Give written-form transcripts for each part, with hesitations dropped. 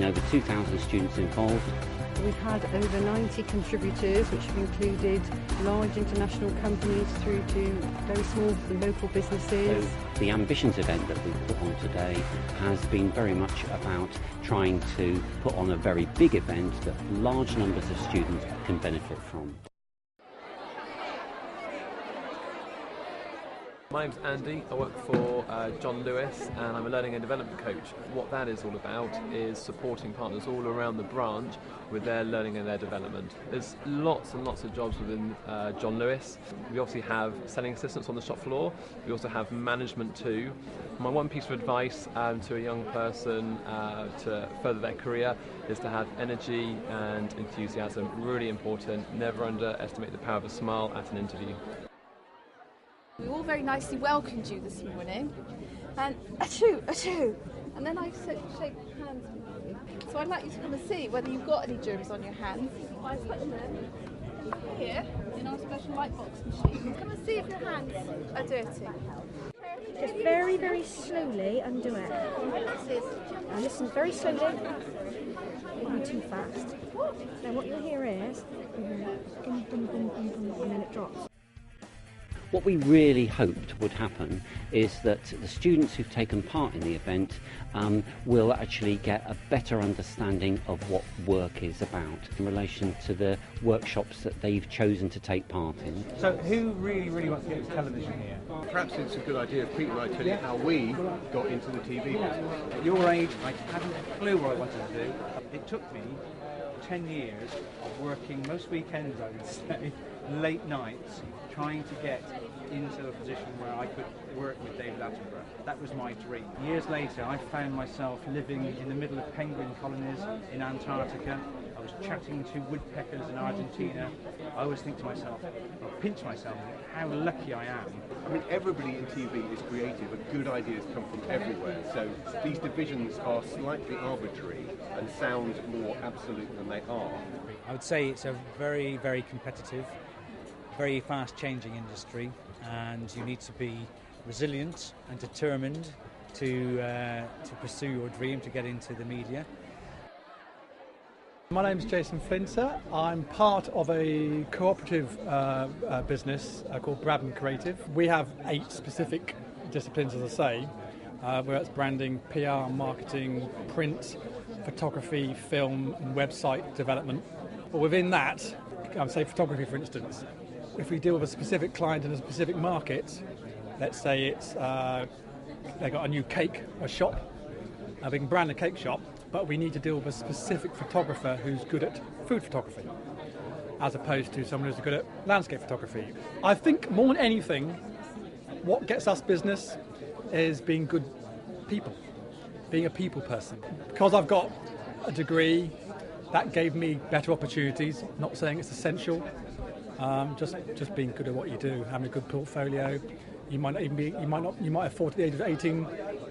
over 2,000 students involved. We've had over 90 contributors, which have included large international companies through to very small local businesses. So the Ambitions event that we put on today has been very much about trying to put on a very big event that large numbers of students can benefit from. My name's Andy, I work for John Lewis and I'm a learning and development coach. What that is all about is supporting partners all around the branch with their learning and their development. There's lots and lots of jobs within John Lewis. We obviously have selling assistants on the shop floor, we also have management too. My one piece of advice to a young person to further their career is to have energy and enthusiasm, really important. Never underestimate the power of a smile at an interview. We all very nicely welcomed you this morning, and achoo, achoo, and then I shake hands with you. So I'd like you to come and see whether you've got any germs on your hands by putting them here in our special light box machine. Come and see if your hands are dirty. Just very, very slowly undo it. And listen very slowly. Not too fast. Then what you'll hear is, boom, boom, boom, boom, boom, and then it drops. What we really hoped would happen is that the students who've taken part in the event will actually get a better understanding of what work is about in relation to the workshops that they've chosen to take part in. So who really wants to get into television here? Perhaps it's a good idea if Pete and I tell you how we got into the TV business. At your age, I hadn't a clue what I wanted to do. It took me 10 years of working most weekends, I would say, late nights, trying to get into a position where I could work with David Attenborough. That was my dream. Years later, I found myself living in the middle of penguin colonies in Antarctica. I was chatting to woodpeckers in Argentina. I always think to myself, or pinch myself, how lucky I am. I mean, everybody in TV is creative and good ideas come from everywhere. So these divisions are slightly arbitrary and sound more absolute than they are. I would say it's a very, very competitive, very fast-changing industry, and you need to be resilient and determined to pursue your dream to get into the media. My name is Jason Flinter. I'm part of a cooperative business called Brabham Creative. We have 8 specific disciplines, as I say, where it's branding, PR, marketing, print, photography, film, and website development. But within that, say photography, for instance, if we deal with a specific client in a specific market, let's say it's they got a new cake, a shop, we can brand a cake shop, but we need to deal with a specific photographer who's good at food photography, as opposed to someone who's good at landscape photography. I think more than anything, what gets us business is being good people, being a people person. Because I've got a degree, that gave me better opportunities, not saying it's essential, just being good at what you do, having a good portfolio. You might not even be, you might have thought at the age of 18,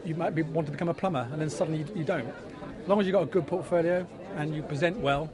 you might want to become a plumber, and then suddenly you don't. As long as you've got a good portfolio and you present well,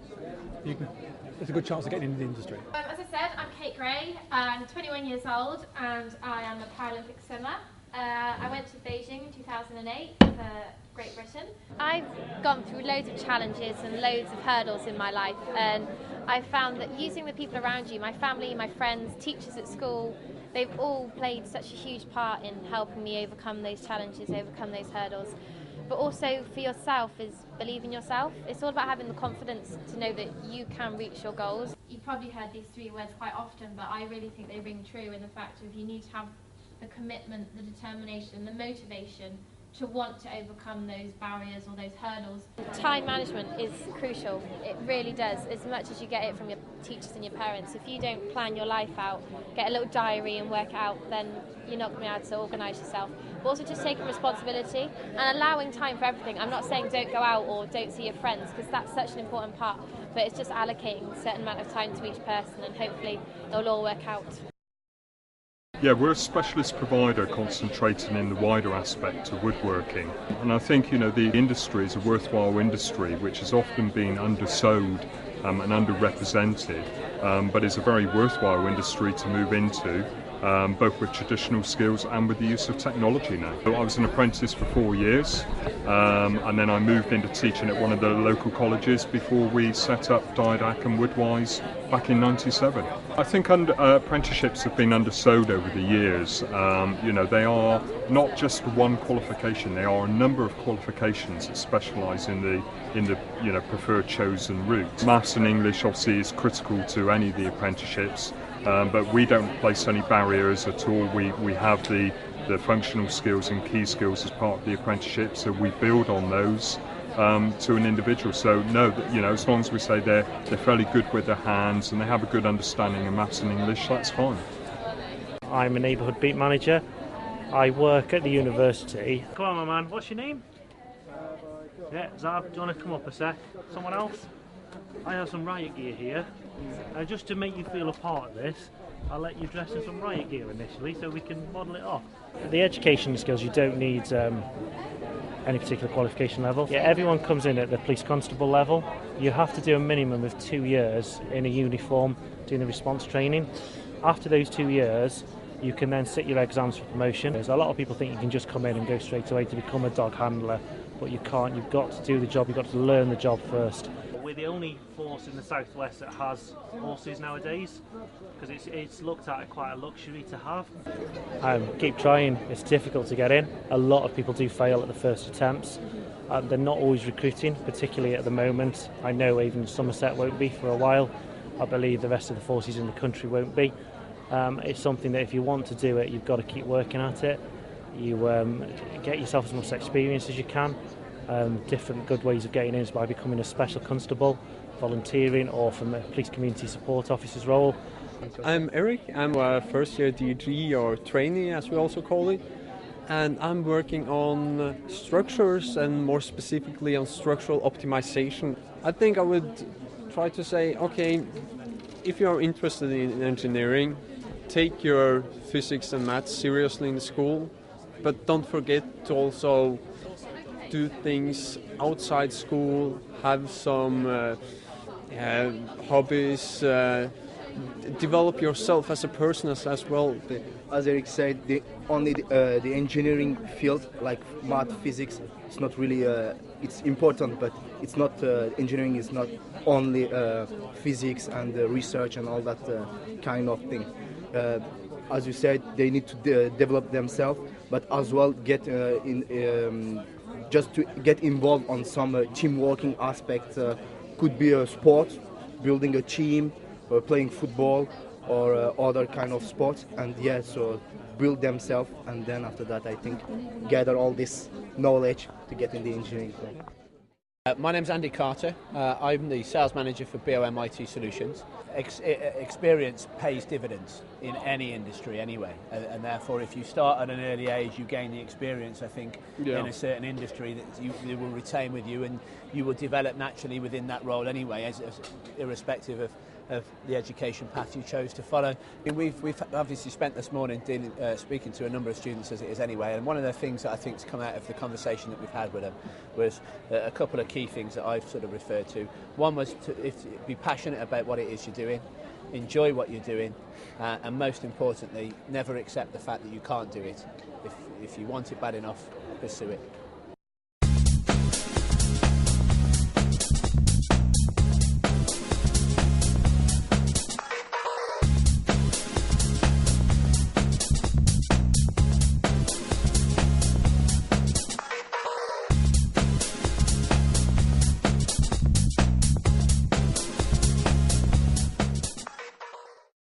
there's a good chance of getting into the industry. As I said, I'm Kate Gray, I'm 21 years old and I am a Paralympic swimmer. I went to Beijing in 2008 for Great Britain. I've gone through loads of challenges and loads of hurdles in my life, and I've found that using the people around you, my family, my friends, teachers at school, they've all played such a huge part in helping me overcome those challenges, overcome those hurdles. But also for yourself is believe in yourself. It's all about having the confidence to know that you can reach your goals. You've probably heard these 3 words quite often, but I really think they ring true in the fact of you need to have the commitment, the determination, the motivation to want to overcome those barriers or those hurdles. Time management is crucial. It really does, as much as you get it from your teachers and your parents. If you don't plan your life out, get a little diary and work it out, then you're not going to be able to organise yourself. But also just taking responsibility and allowing time for everything. I'm not saying don't go out or don't see your friends, because that's such an important part, but it's just allocating a certain amount of time to each person, and hopefully it'll all work out. Yeah, we're a specialist provider concentrating in the wider aspect of woodworking. And I think, the industry is a worthwhile industry which has often been undersold and underrepresented, but is a very worthwhile industry to move into. both with traditional skills and with the use of technology now. So I was an apprentice for 4 years, and then I moved into teaching at one of the local colleges before we set up Didac and Woodwise back in '97. I think apprenticeships have been undersold over the years. They are not just one qualification; they are a number of qualifications that specialise in the preferred chosen route. Maths and English obviously is critical to any of the apprenticeships. But we don't place any barriers at all. We have the functional skills and key skills as part of the apprenticeship, so we build on those to an individual. So no, as long as we say they're fairly good with their hands and they have a good understanding of maths and English, that's fine. I'm a neighbourhood beat manager. I work at the university. Come on, my man, what's your name? Yeah, Zav, do you want to come up a sec? Someone else? I have some riot gear here. Just to make you feel a part of this, I'll let you dress in some riot gear initially so we can model it off. The education skills, you don't need any particular qualification level. Yeah, everyone comes in at the police constable level. You have to do a minimum of 2 years in a uniform doing the response training. After those 2 years, you can then sit your exams for promotion. A lot of people think you can just come in and go straight away to become a dog handler, but you can't. You've got to do the job, you've got to learn the job first. We're the only force in the southwest that has horses nowadays, because it's looked at quite a luxury to have. Keep trying. It's difficult to get in. A lot of people do fail at the first attempts. They're not always recruiting, particularly at the moment. I know even Somerset won't be for a while. I believe the rest of the forces in the country won't be. It's something that if you want to do it, you've got to keep working at it. You get yourself as much experience as you can. Different good ways of getting in is by becoming a special constable, volunteering, or from a police community support officer's role. I'm Eric. I'm a first year DG, or trainee as we also call it, and I'm working on structures and more specifically on structural optimization. I think I would try to say, okay, if you're interested in engineering, take your physics and maths seriously in school, but don't forget to also do things outside school, have some hobbies, develop yourself as a person as well. As Eric said, the engineering field, like math, physics, it's not really, it's important, but it's not, engineering is not only physics and research and all that kind of thing. As you said, they need to develop themselves, but as well get just to get involved on some team working aspect. Could be a sport, building a team, or playing football, or other kind of sports, and so build themselves, and then after that I think gather all this knowledge to get in the engineering. My name's Andy Carter. I'm the sales manager for BOM IT Solutions. Experience pays dividends in any industry anyway, and therefore if you start at an early age you gain the experience, I think, in a certain industry that you will retain with you, and you will develop naturally within that role anyway, as irrespective of the education path you chose to follow. We've obviously spent this morning speaking to a number of students as it is anyway, and one of the things that I think's come out of the conversation that we've had with them was a couple of key things that I've sort of referred to. One was to be passionate about what it is you're doing, enjoy what you're doing, and most importantly, never accept the fact that you can't do it. If you want it bad enough, pursue it.